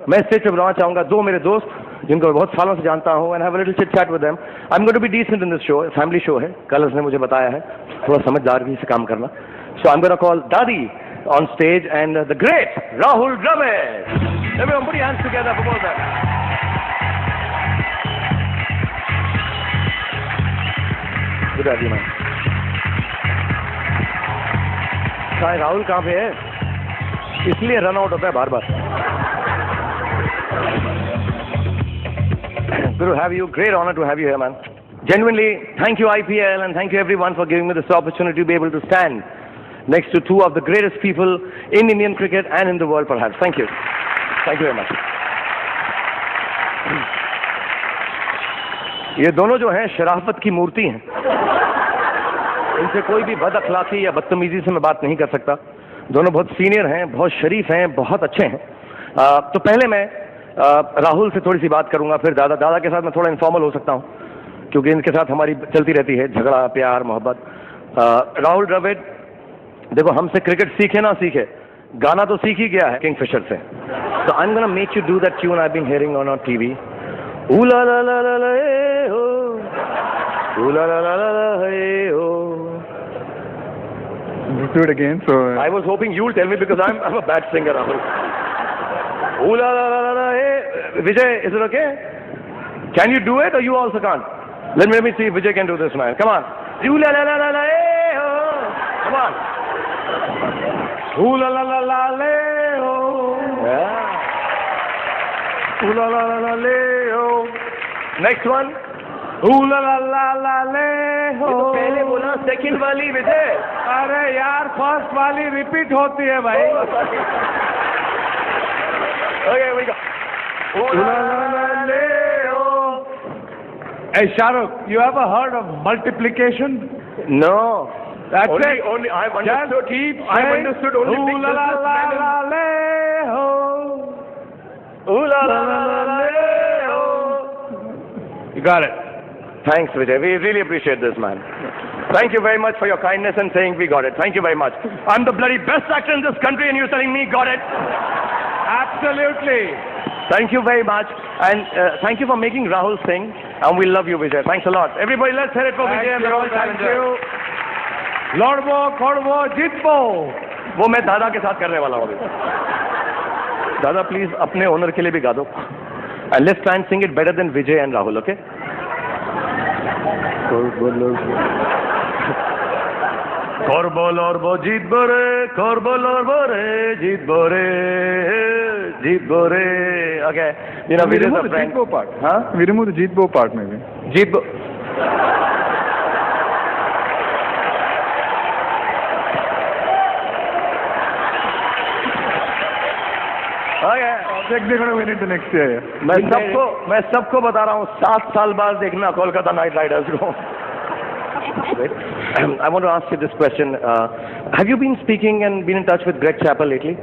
मैं स्टेज पे बुलाना चाहूंगा दो मेरे दोस्त जिनको मैं बहुत सालों से जानता हूं and have a little chit chat with them. I am going to be decent in this show, family show है, कलर्स ने मुझे बताया है थोड़ा समझदारी से काम करना। So I am going to call दादी on stage and the great Rahul Dravid. Everyone put your hands together for both of them. Good to have you, man. Rahul कहाँ पे है? इसलिए रन आउट होता है बार बार। Good to have you. Great honor to have you here, man. Genuinely, thank you IPL and thank you everyone for giving me this opportunity to be able to stand next to two of the greatest people in Indian cricket and in the world perhaps. Thank you. Thank you very much. ये दोनों जो हैं शराफत की मूर्ति हैं। इनसे कोई भी बद अखलाकी या बदतमीजी से मैं बात नहीं कर सकता। दोनों बहुत सीनियर हैं, बहुत शरीफ हैं, बहुत अच्छे हैं। तो पहले मैं राहुल से थोड़ी सी बात करूंगा, फिर दादा के साथ मैं थोड़ा इनफॉर्मल हो सकता हूं क्योंकि इनके साथ हमारी चलती रहती है झगड़ा, प्यार, मोहब्बत। राहुल द्रविड़ देखो, हमसे क्रिकेट सीखे ना सीखे, गाना तो सीख ही गया है किंगफिशर से। तो I am gonna make you do that tune I been hearing on our TV. Ooh la ला ला ला ला ए हो, ऊ ला ला ला ला ला ए हो। Do it again. So I was hoping you'll tell me because I'm a bad singer, Rahul. Ooh la la la la la. Hey, Vijay, is it okay? Can you do it or you also can't? Let me see if Vijay can do this, man. Come on. Ooh la la la la la. Hey, oh. Come on. Ooh la la la la la. Oh. Yeah. Ooh la la la la la. Oh. Next one. Ooh la la la la la. Oh. तो पहले बोला second वाली विजय। अरे यार first वाली repeat होती है भाई। Okay, we go. Ooh la la la la. Oh. Hey Shahrukh, you ever heard of multiplication? No. That's only, it. Only I've understood. Just keep I've understood only ooh big la la la businessmen la and- la ho. Ooh la la la la la. Oh. You got it. Thanks, Vijay. We really appreciate this, man. Thank you very much for your kindness and saying we got it. Thank you very much. I'm the bloody best actor in this country and you're telling me got it. Absolutely. Thank you very much. And thank you for making Rahul sing. And we love you, Vijay. Thanks a lot. Everybody, let's hear it for Vijay and the Royal Thank Challengers. you. लड़बो खड़बो जीतबो। वो मैं दादा के साथ करने वाला हूँ अभी। दादा प्लीज अपने ओनर के लिए भी गा दो। And let's try and sing it better than Vijay and Rahul, okay? করবো লড়বো জিতবো রে, করবো লড়বো রে, জিতবো রে, জিতবো রে। Okay, you know, We Vijay's remove a the friend. Jeetbo part. Huh? We remove the Jeetbo part maybe. जीतबो। Okay. They're going to win it the next year. मैं सबको बता रहा हूँ 7 साल बाद देखना कोलकाता नाइट राइडर्स को। I want to ask you this question. Have you been speaking and been in touch with Greg Chappell lately?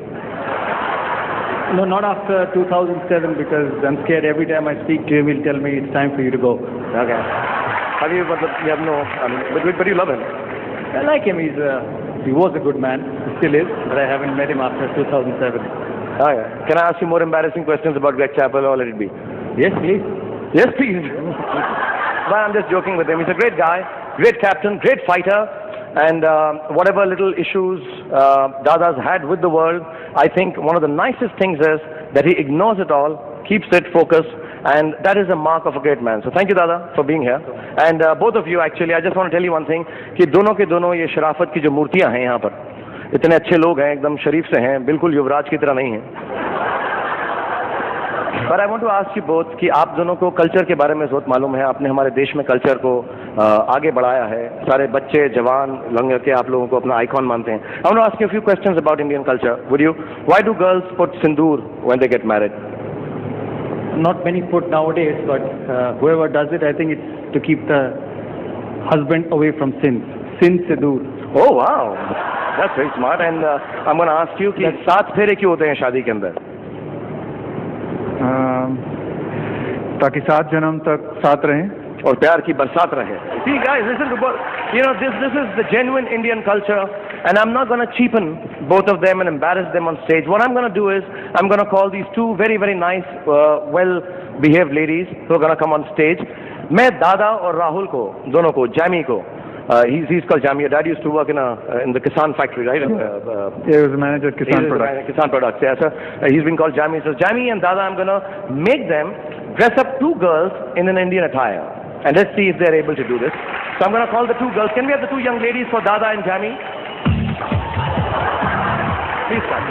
No, not after 2007 because I'm scared every time I speak to him, he'll tell me it's time for you to go. Okay. Have you? But you have no. I mean, but you love him. I like him. He was a good man. He still is, but I haven't met him after 2007. Oh yeah. Can I ask you more embarrassing questions about Greg Chappell or let it be? Yes, please. Yes, please. But I'm just joking with him. He's a great guy, great captain, great fighter, and whatever little issues Dada's had with the world, I think one of the nicest things is that he ignores it all, keeps it focused, and that is a mark of a great man. So thank you, Dada, for being here. And both of you, actually, I just want to tell you one thing, कि दोनों के दोनों ये शराफत की जो मूर्तियां हैं यहाँ पर, इतने अच्छे लोग हैं, एकदम शरीफ से हैं, बिल्कुल युवराज की तरह नहीं हैं। But I want to ask you both कि आप दोनों को कल्चर के बारे में बहुत मालूम है, आपने हमारे देश में कल्चर को आगे बढ़ाया है, सारे बच्चे जवान लंग के आप लोगों को अपना आइकॉन मानते हैं। I want to ask you a few questions about Indian culture. Would you? Why do girls put sindoor when they get married? Not many put nowadays, but whoever does it, I think it's to keep the husband away from sin. Sin se dur. Oh wow, that's very smart. And I'm going to ask you कि 7 फेरे क्यों होते हैं शादी के अंदर? ताकि 7 जन्म तक साथ रहें और प्यार की बरसात रहे। See guys, listen to this is the genuine Indian culture And I'm not going to cheapen both of them and embarrass them on stage. What I'm going to do is, I'm going to call these two very, very nice, well-behaved ladies who are going to come on stage. मैं दादा और राहुल को, दोनों को, Jammy को, he's called Jammy. Dad used to work in the Kisan factory, right? Yeah, he was the manager at Kisan Products. Kisan Products, yeah. So he's been called Jammy. So Jammy and Dada, I'm going to make them dress up two girls in an Indian attire. And let's see if they're able to do this. So I'm going to call the two girls. Can we have the two young ladies for Dada and Jammy? Please come.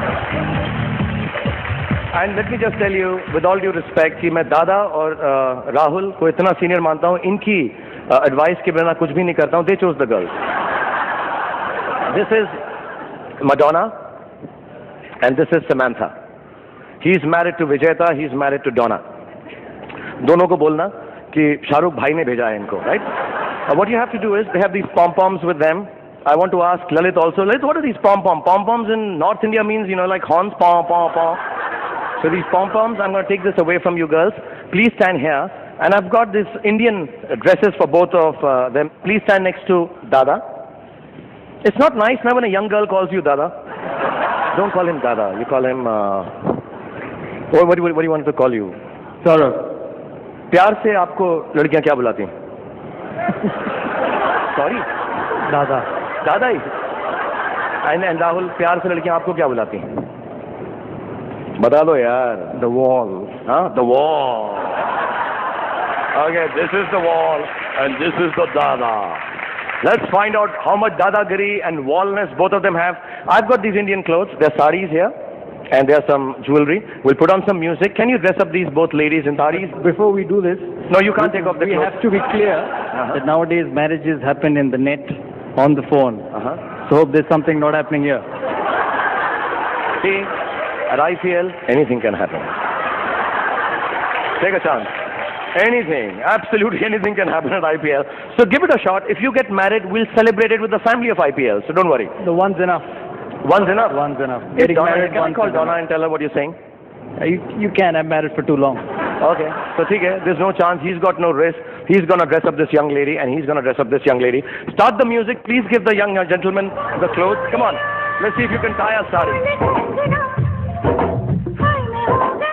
And let me just tell you, with all due respect, कि मैं दादा और राहुल को इतना senior मानता हूँ, इनकी advice के बिना कुछ भी नहीं करता हूँ. They chose the girls. This is Madonna, and this is Samantha. He's married to Vijayta. He's married to Donna. दोनों को बोलना कि शाहरुख भाई ने भेजा है इनको, right? What you have to do is, they have these pom-poms with them. I want to ask Lalit also. Lalit, what are these pom-pom? Pom-poms in North India means, you know, like horns, pom-pom-pom. So these pom-poms, I'm going to take this away from you girls. Please stand here. And I've got these Indian dresses for both of them. Please stand next to Dada. It's not nice now when a young girl calls you Dada. Don't call him Dada. You call him... what do you want to call you? Saurabh. प्यार से आपको लड़कियां क्या बुलाती हैं? Sorry? Dada. दादा ही? And Rahul, प्यार से लड़कियां आपको क्या बुलाती हैं? बता दो यार. The wall. हाँ? The wall. Okay, this is the wall and this is the Dada. Let's find out how much Dadagiri and wallness both of them have. I've got these Indian clothes. There are saris here and there's some jewelry. We'll put on some music. Can you dress up these both ladies in saris? Before we do this, No, you can't take off the we clothes. have to be clear that nowadays marriages happen in the net, on the phone. So hope there's something not happening here. See, at IPL, anything can happen. Take a chance. Anything, absolutely anything can happen at IPL. So give it a shot. If you get married, we'll celebrate it with the family of IPL. So don't worry. The one's enough. One's enough. One's enough. Hey, Getting Donna, married can I once call is Donna enough. and tell her what you're saying? You can. I'm married for too long. Okay. So there's no chance. He's got no risk. He's going to dress up this young lady and he's going to dress up this young lady. Start the music. Please give the young gentleman the clothes. Come on. Let's see if you can tie a sari.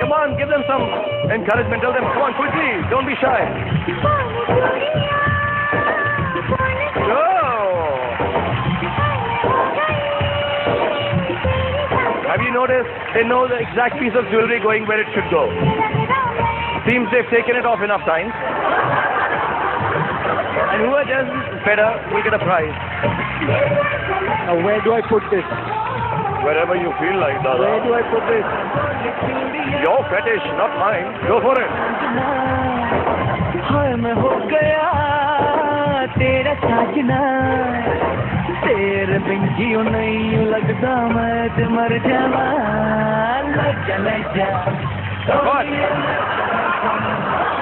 Come on, give them some encouragement. Tell them, come on, quickly. Don't be shy. Go. Have you noticed? They know the exact piece of jewelry going where it should go. Seems they've taken it off enough times. And whoever does better will get a prize. Now, where do I put this? Wherever you feel like, Dada. Where do I put this? Your fetish, not mine. Go for it. हाय मैं हो गया तेरा साजना तेरे बिन जियो नहीं लगता मैं ते मर जावा ले जा What?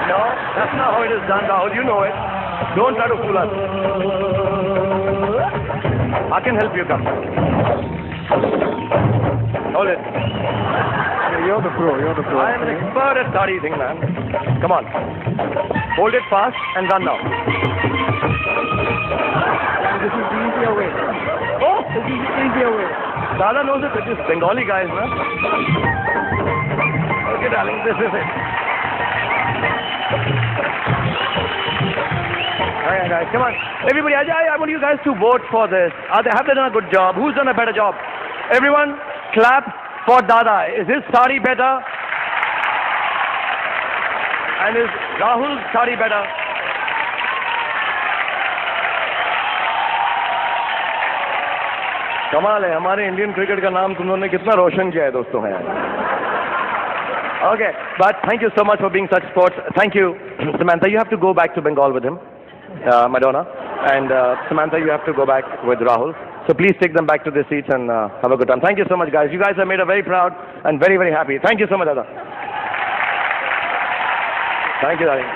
No, that's not how it is done, Rahul. You know it. Don't try to fool us. I can help you, come. Hold it. You're the pro. You're the pro. I am an expert at sari thing, man. Come on. Hold it fast and run now. This is the easier way. Oh! This is the easier way. Dada knows it. This is Bengali guys, man. Okay, darling, this is it. Alright, guys, come on. Everybody, I want you guys to vote for this. Have they done a good job? Who's done a better job? Everyone, clap for Dada. Is his sari better? And is Rahul's sari better? कमाल है हमारे Indian cricket का नाम तुम लोगों ने कितना रोशन किया है दोस्तों है Okay, but thank you so much for being such sports. Thank you, Samantha. You have to go back to Bengal with him, Madonna, and Samantha, you have to go back with Rahul. So please take them back to their seats and have a good time. Thank you so much, guys. You guys have made us very proud and very, very happy. Thank you so much, Dada. Thank you, darling.